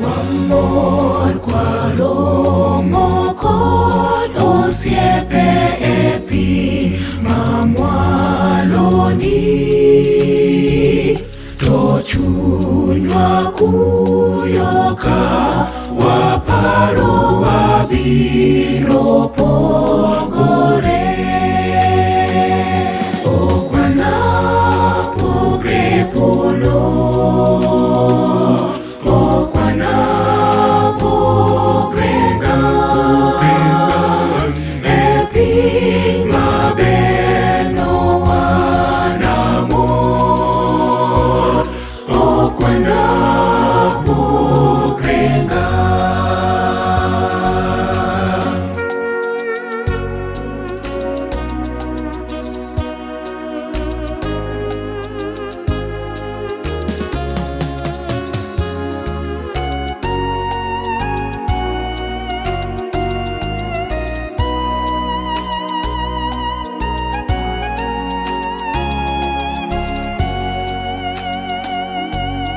Amor kwa romo kod osiepe e pi mamwaloni, to chunywa kuyo ka waparo wabiro pogore. Ok wanapogre polo,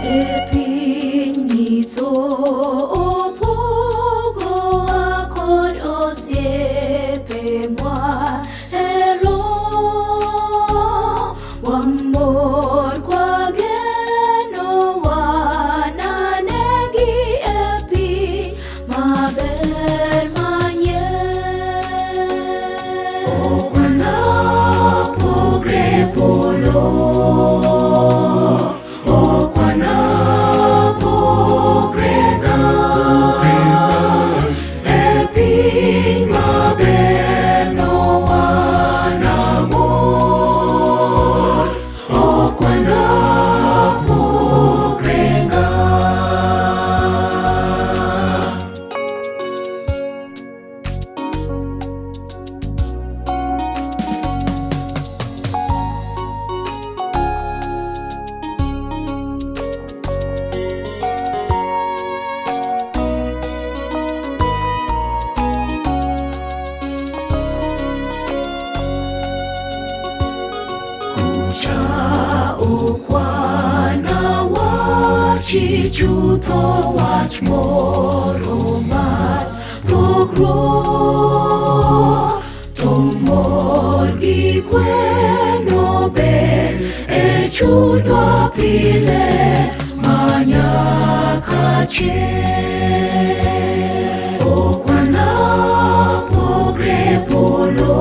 e piny nyitho opogowa kod osiepe mwahero, wamor kwageno wananegi e piny maber manyien. Ok wanapogre polo, okwana wachi chutho wach moro mar pogruok, to mor gi kweno ber e chunywa pile manyaka chieng'. Ok wanapogre polo,